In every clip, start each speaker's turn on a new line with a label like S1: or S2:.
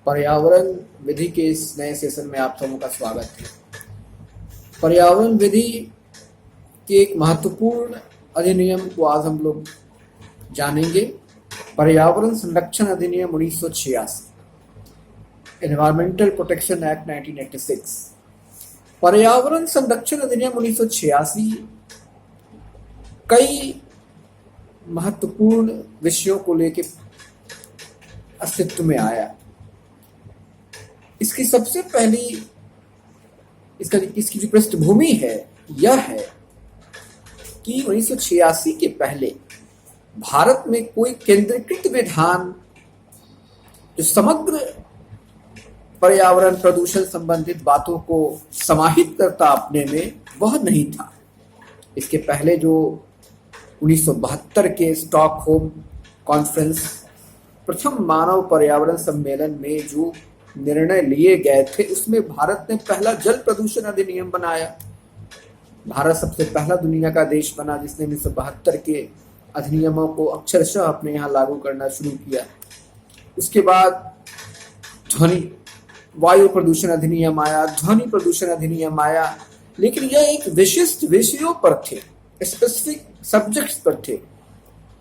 S1: पर्यावरण विधि के इस नए सेशन में आप सबों का स्वागत है। पर्यावरण विधि के एक महत्वपूर्ण अधिनियम को आज हम लोग जानेंगे। पर्यावरण संरक्षण अधिनियम 1986, एनवायरमेंटल प्रोटेक्शन एक्ट 1986। पर्यावरण संरक्षण अधिनियम 1986 कई महत्वपूर्ण विषयों को लेकर अस्तित्व में आया। इसकी सबसे पहली इसकी जो पृष्ठभूमि है यह है कि 1986 के पहले भारत में कोई केंद्रीकृत विधान जो समग्र पर्यावरण प्रदूषण संबंधित बातों को समाहित करता अपने में वह नहीं था। इसके पहले जो 1972 के स्टॉकहोम कॉन्फ्रेंस प्रथम मानव पर्यावरण सम्मेलन में जो निर्णय लिए गए थे उसमें भारत ने पहला जल प्रदूषण अधिनियम बनाया। भारत सबसे पहला दुनिया का देश बना जिसने 1972 के अधिनियमों को अक्षरशः अपने यहाँ लागू करना शुरू किया। उसके बाद वायु प्रदूषण अधिनियम आया, ध्वनि प्रदूषण अधिनियम आया, लेकिन यह एक विशिष्ट विषयों पर थे, स्पेसिफिक सब्जेक्ट्स पर थे।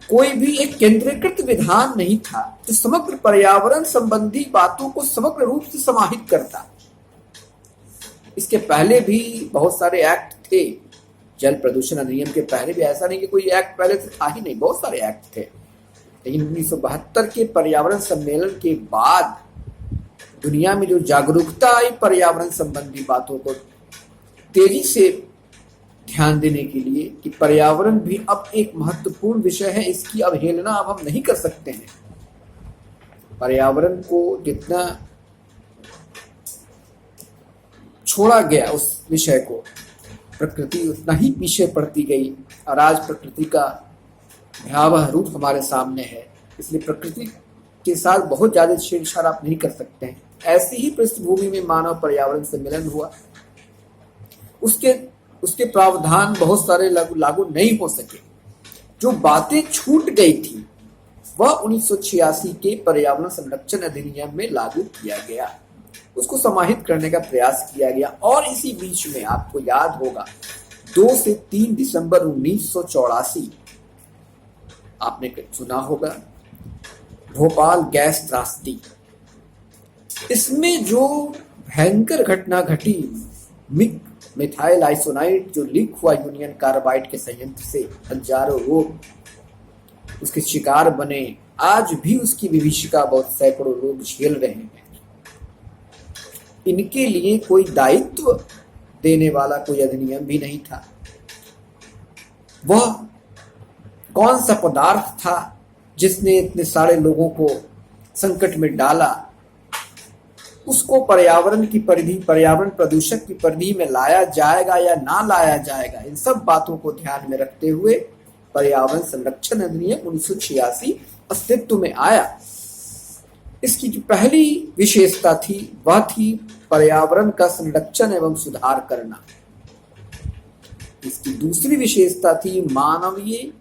S1: कोई भी एक केंद्रीकृत विधान नहीं था जो समग्र पर्यावरण संबंधी बातों को समग्र रूप से समाहित करता। इसके पहले भी बहुत सारे एक्ट थे। जल प्रदूषण अधिनियम के पहले भी ऐसा नहीं कि कोई एक्ट पहले से था ही नहीं, बहुत सारे एक्ट थे। लेकिन 1972 के पर्यावरण सम्मेलन के बाद दुनिया में जो जागरूकता आई पर्यावरण संबंधी बातों को तेजी से ध्यान देने के लिए कि पर्यावरण भी अब एक महत्वपूर्ण विषय है, इसकी अवहेलना अब हम नहीं कर सकते हैं। पर्यावरण को जितना छोड़ा गया उस विषय को, प्रकृति उतना ही पीछे पड़ती गई और आज प्रकृति का भयावह रूप हमारे सामने है। इसलिए प्रकृति के साथ बहुत ज्यादा छेड़छाड़ आप नहीं कर सकते हैं। ऐसी ही पृष्ठभूमि में मानव पर्यावरण सम्मेलन हुआ। उसके प्रावधान बहुत सारे लागू नहीं हो सके। जो बातें छूट गई थी वह 1986 के पर्यावरण संरक्षण अधिनियम में लागू किया गया, उसको समाहित करने का प्रयास किया गया। और इसी बीच में आपको याद होगा 2 से 3 दिसंबर 1984 आपने सुना होगा भोपाल गैस त्रासदी। इसमें जो भयंकर घटना घटी, मिथाइल आइसोनाइड जो लीक हुआ यूनियन कार्बाइड के संयंत्र से, हजारों लोग उसके शिकार बने। आज भी उसकी विभीषिका बहुत सैकड़ों लोग झेल रहे हैं। इनके लिए कोई दायित्व देने वाला कोई अधिनियम भी नहीं था। वह कौन सा पदार्थ था जिसने इतने सारे लोगों को संकट में डाला, उसको पर्यावरण की परिधि, पर्यावरण प्रदूषक की परिधि में लाया जाएगा या ना लाया जाएगा, इन सब बातों को ध्यान में रखते हुए पर्यावरण संरक्षण अधिनियम 1986 अस्तित्व में आया। इसकी जो पहली विशेषता थी वह थी पर्यावरण का संरक्षण एवं सुधार करना। इसकी दूसरी विशेषता थी मानवीय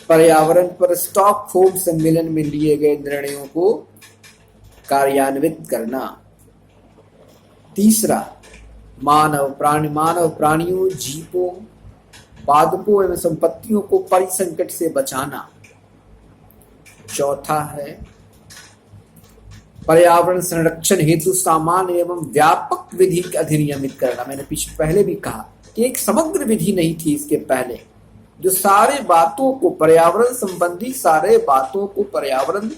S1: पर्यावरण पर स्टॉकहोम सम्मेलन में लिए गए निर्णयों को कार्यान्वित करना। तीसरा, मानव प्राणियों, जीवों, पादपों एवं संपत्तियों को परिसंकट से बचाना। चौथा है पर्यावरण संरक्षण हेतु सामान्य एवं व्यापक विधि अधिनियमित करना। मैंने पहले भी कहा कि एक समग्र विधि नहीं थी इसके पहले, जो सारे बातों को, पर्यावरण संबंधी सारे बातों को, पर्यावरण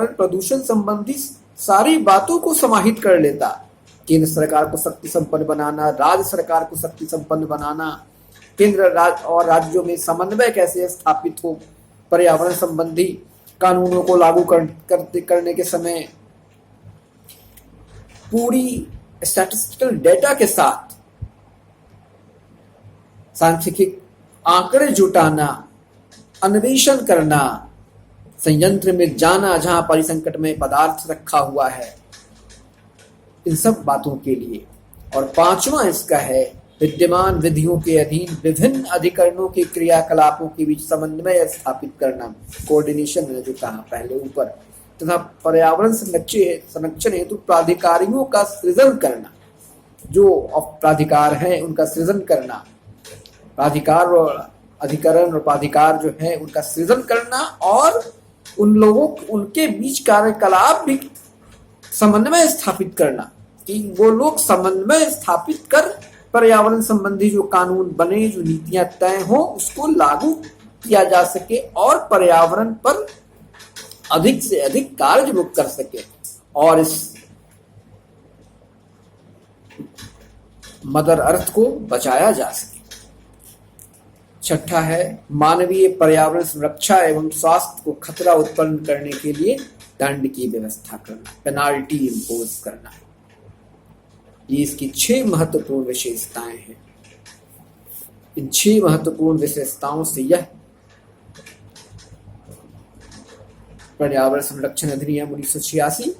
S1: प्रदूषण संबंधी सारी बातों को समाहित कर लेता। केंद्र सरकार को शक्ति संपन्न बनाना, राज्य सरकार को शक्ति संपन्न बनाना, केंद्र और राज्यों में समन्वय कैसे स्थापित हो, पर्यावरण संबंधी कानूनों को लागू करने के समय पूरी स्टैटिस्टिकल डेटा के साथ सांख्यिकी आंकड़े जुटाना, अन्वेषण करना, संयंत्र में जाना जहां परिसंकट में पदार्थ रखा हुआ है, इन सब बातों के लिए। और पांचवा इसका है विद्यमान विधियों के अधीन विभिन्न अधिकरणों के क्रियाकलापों के बीच समन्वय स्थापित करना, कोऑर्डिनेशन, मैंने जो कहा पहले ऊपर तथा पर्यावरण संरक्षण हेतु प्राधिकारियों का सृजन करना, जो प्राधिकार हैं उनका सृजन करना, प्राधिकार और अधिकरण और प्राधिकार जो है उनका सृजन करना, और उन लोगों उनके बीच कार्यकलाप भी समन्वय स्थापित करना कि वो लोग समन्वय स्थापित कर पर्यावरण संबंधी जो कानून बने, जो नीतियां तय हो, उसको लागू किया जा सके और पर्यावरण पर अधिक से अधिक कार्य वो कर सके और इस मदर अर्थ को बचाया जा सके। छठा है मानवीय पर्यावरण संरक्षा एवं स्वास्थ्य को खतरा उत्पन्न करने के लिए दंड की व्यवस्था करना, पेनाल्टी इम्पोज करना। ये इसकी 6 महत्वपूर्ण विशेषताएं हैं। इन 6 महत्वपूर्ण विशेषताओं से यह पर्यावरण संरक्षण अधिनियम 1986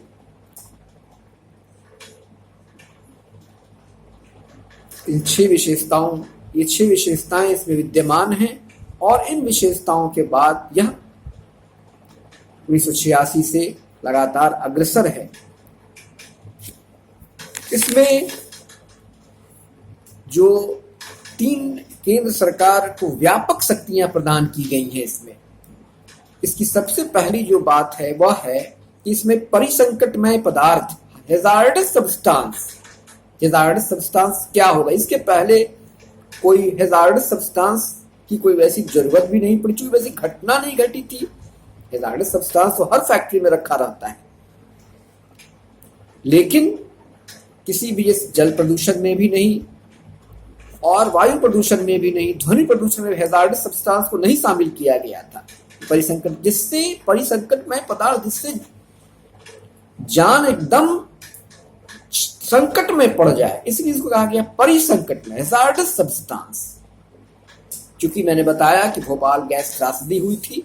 S1: ये 6 विशेषताएं इसमें विद्यमान हैं और इन विशेषताओं के बाद यह 1986 से लगातार अग्रसर है। इसमें जो 3 केंद्र सरकार को व्यापक शक्तियां प्रदान की गई हैं, इसकी सबसे पहली जो बात है वह है कि इसमें परिसंकटमय पदार्थ, हैजार्डस सब्सटेंस क्या होगा। इसके पहले कोई हैजार्डस सब्सटेंस की कोई वैसी जरूरत भी नहीं पड़ी, वैसी घटना नहीं घटी थी। हैजार्डस सब्सटेंस तो हर फैक्ट्री में रखा रहता है, लेकिन किसी भी जल प्रदूषण में भी नहीं और वायु प्रदूषण में भी नहीं, ध्वनि प्रदूषण में हैजार्डस सब्सटेंस को नहीं शामिल किया गया था। परिसंकटमय पदार्थ जिससे जान एकदम संकट में पड़ जाए, इसलिए इसको कहा गया परिसंकट में हैजार्डस सब्सटेंस। चूंकि मैंने बताया कि भोपाल गैस त्रासदी हुई थी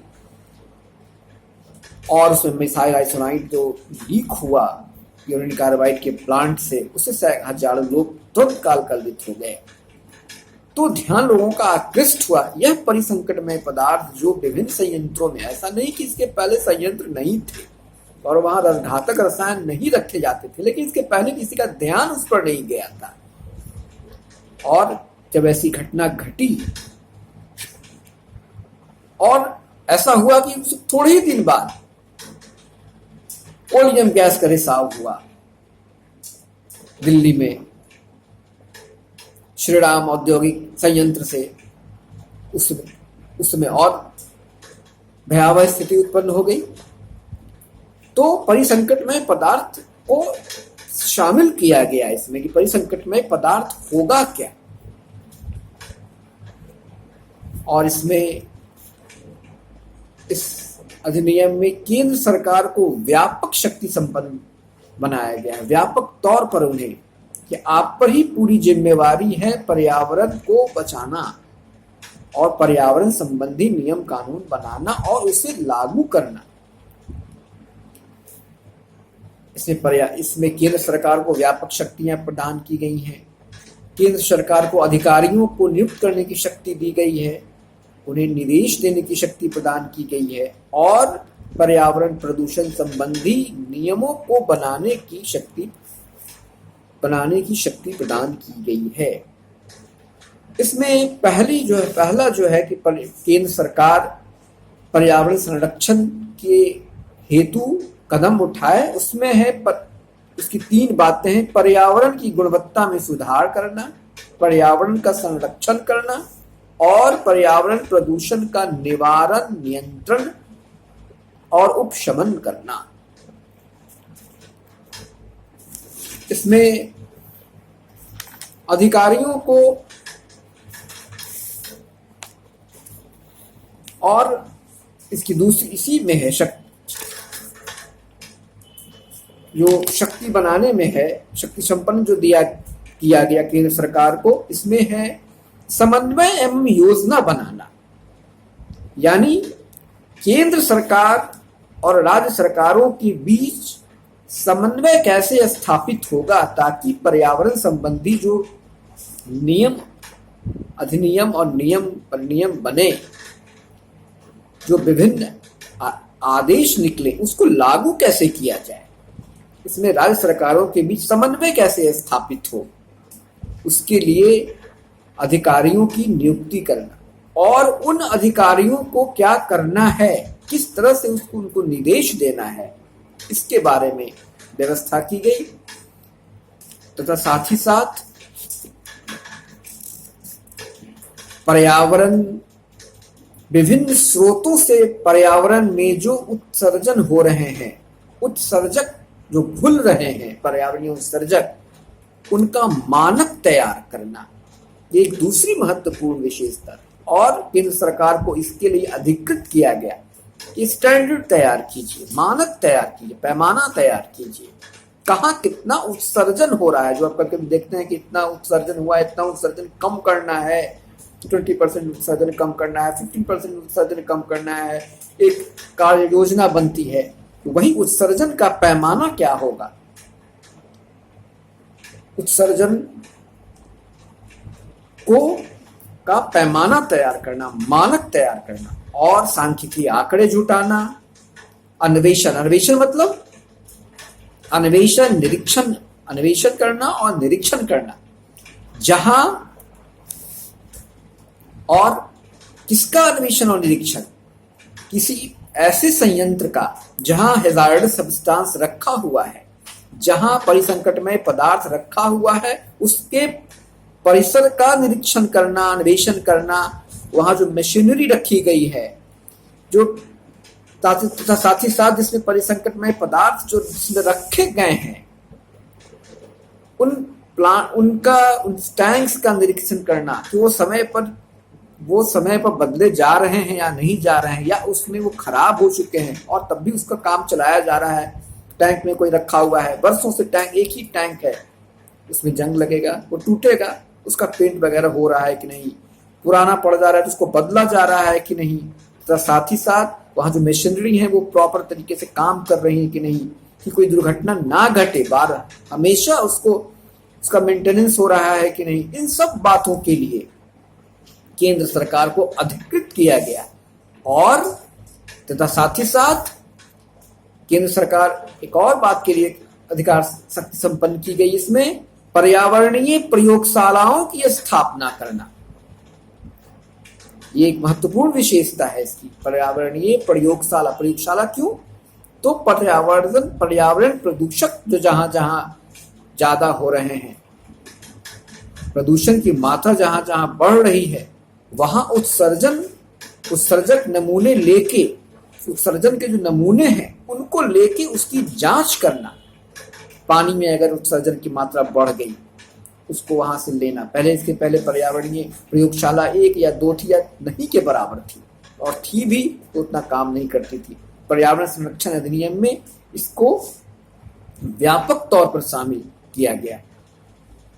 S1: और उसमें मिथाइल आइसोनाइड जो लीक हुआ यूरेनियम कार्बाइड के प्लांट से, उससे हजारों लोग तुरंत काल कल्पित हो गए। तो ध्यान लोगों का आकृष्ट हुआ यह परिसंकट में पदार्थ जो विभिन्न संयंत्रों में, ऐसा नहीं कि इसके पहले संयंत्र नहीं थे और वहां घातक रसायन नहीं रखे जाते थे, लेकिन इसके पहले किसी का ध्यान उस पर नहीं गया था। और जब ऐसी घटना घटी और ऐसा हुआ कि थोड़े ही दिन बाद ओलियम गैस का रिसाव हुआ दिल्ली में श्रीराम औद्योगिक संयंत्र से, उसमें और भयावह स्थिति उत्पन्न हो गई। तो परिसंकटमय पदार्थ को शामिल किया गया इसमें कि परिसंकटमय पदार्थ होगा क्या, और इसमें इस अधिनियम में केंद्र सरकार को व्यापक शक्ति संपन्न बनाया गया है। व्यापक तौर पर उन्हें कि आप पर ही पूरी जिम्मेवारी है पर्यावरण को बचाना और पर्यावरण संबंधी नियम कानून बनाना और उसे लागू करना। इसमें केंद्र सरकार को व्यापक शक्तियां प्रदान की गई हैं। केंद्र सरकार को अधिकारियों को नियुक्त करने की शक्ति दी गई है, उन्हें निर्देश देने की शक्ति प्रदान की गई है और पर्यावरण प्रदूषण संबंधी नियमों को बनाने की शक्ति प्रदान की गई है। इसमें पहला जो है कि केंद्र सरकार पर्यावरण संरक्षण के हेतु कदम उठाए, उसमें है उसकी 3 बातें हैं। पर्यावरण की गुणवत्ता में सुधार करना, पर्यावरण का संरक्षण करना और पर्यावरण प्रदूषण का निवारण, नियंत्रण और उपशमन करना। इसमें अधिकारियों को और इसकी दूसरी इसी में है जो शक्ति बनाने में है, शक्ति संपन्न जो किया गया केंद्र सरकार को, इसमें है समन्वय एवं योजना बनाना। यानी केंद्र सरकार और राज्य सरकारों के बीच समन्वय कैसे स्थापित होगा ताकि पर्यावरण संबंधी जो नियम, अधिनियम और नियम बने, जो विभिन्न आदेश निकले उसको लागू कैसे किया जाए, इसमें राज्य सरकारों के बीच समन्वय कैसे स्थापित हो, उसके लिए अधिकारियों की नियुक्ति करना और उन अधिकारियों को क्या करना है, किस तरह से उसको उनको निर्देश देना है, इसके बारे में व्यवस्था की गई। तथा साथ ही साथ पर्यावरण, विभिन्न स्रोतों से पर्यावरण में जो उत्सर्जन हो रहे हैं, उत्सर्जक जो घुल रहे हैं, पर्यावरणीय उत्सर्जक, उनका मानक तैयार करना, ये एक दूसरी महत्वपूर्ण विशेषता। और केंद्र सरकार को इसके लिए अधिकृत किया गया कि स्टैंडर्ड तैयार कीजिए, मानक तैयार कीजिए, पैमाना तैयार कीजिए, कहाँ कितना उत्सर्जन हो रहा है। जो आप कभी देखते हैं कि इतना उत्सर्जन हुआ है, इतना उत्सर्जन कम करना है, 20% उत्सर्जन कम करना है, 15% उत्सर्जन कम करना है, एक कार्य योजना बनती है। तो वही उत्सर्जन का पैमाना क्या होगा, उत्सर्जन को का पैमाना तैयार करना, मानक तैयार करना और सांख्यिकीय आंकड़े जुटाना। अन्वेषण, अन्वेषण मतलब अन्वेषण, निरीक्षण, अन्वेषण करना और निरीक्षण करना, जहां और किसका अन्वेषण और निरीक्षण, किसी ऐसे संयंत्र का जहां हैजार्डस सब्सटेंस रखा हुआ है, जहां परिसंकटमय पदार्थ रखा हुआ है, उसके परिसर का निरीक्षण करना, अन्वेषण करना, वहां जो मशीनरी रखी गई है, जो तथा साथ ही साथ जिसमें परिसंकटमय पदार्थ जो जिसमें रखे गए हैं, उन टैंक्स का निरीक्षण करना कि वो समय पर बदले जा रहे हैं या नहीं जा रहे हैं, या उसमें वो खराब हो चुके हैं और तब भी उसका काम चलाया जा रहा है। टैंक में कोई रखा हुआ है, बरसों से टैंक, एक ही टैंक है, उसमें जंग लगेगा, वो टूटेगा, उसका पेंट वगैरह हो रहा है कि नहीं, पुराना पड़ जा रहा है तो उसको बदला जा रहा है कि नहीं, तो साथ ही साथ वहाँ जो मशीनरी है वो प्रॉपर तरीके से काम कर रही है कि नहीं, कि कोई दुर्घटना ना घटे, बार हमेशा उसका मेंटेनेंस हो रहा है कि नहीं। इन सब बातों के लिए केंद्र सरकार को अधिकृत किया गया और तथा साथ ही साथ केंद्र सरकार एक और बात के लिए अधिकार शक्ति संपन्न की गई, इसमें पर्यावरणीय प्रयोगशालाओं की स्थापना करना। ये एक महत्वपूर्ण विशेषता है इसकी, पर्यावरणीय प्रयोगशाला। प्रयोगशाला क्यों? तो पर्यावरण प्रदूषक जो जहां जहां ज्यादा हो रहे हैं, प्रदूषण की मात्रा जहां जहां बढ़ रही है, वहां उत्सर्जक नमूने लेके, उत्सर्जन के जो नमूने हैं उनको लेके उसकी जांच करना। पानी में अगर उत्सर्जन की मात्रा बढ़ गई, उसको वहां से लेना। इसके पहले पर्यावरणीय प्रयोगशाला 1 या 2 थी या नहीं के बराबर थी, और थी भी तो उतना काम नहीं करती थी। पर्यावरण संरक्षण अधिनियम में इसको व्यापक तौर पर शामिल किया गया।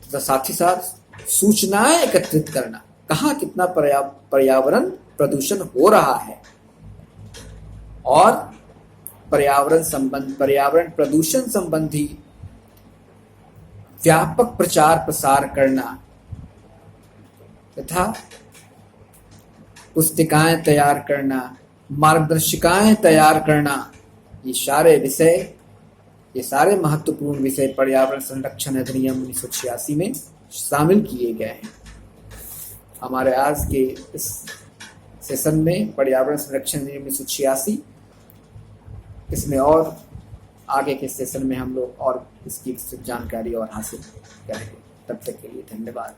S1: तो साथ ही साथ सूचनाएं एकत्रित करना, कहाँ कितना पर्यावरण प्रदूषण हो रहा है, और पर्यावरण प्रदूषण संबंधी व्यापक प्रचार प्रसार करना तथा पुस्तिकाएं तैयार करना, मार्गदर्शिकाएं तैयार करना, ये सारे महत्वपूर्ण विषय पर्यावरण संरक्षण अधिनियम 1986 में शामिल किए गए हैं। हमारे आज के इस सेशन में पर्यावरण संरक्षण अधिनियम 1986, इसमें और आगे के सेशन में हम लोग और इसकी जानकारी और हासिल करेंगे। तब तक के लिए धन्यवाद।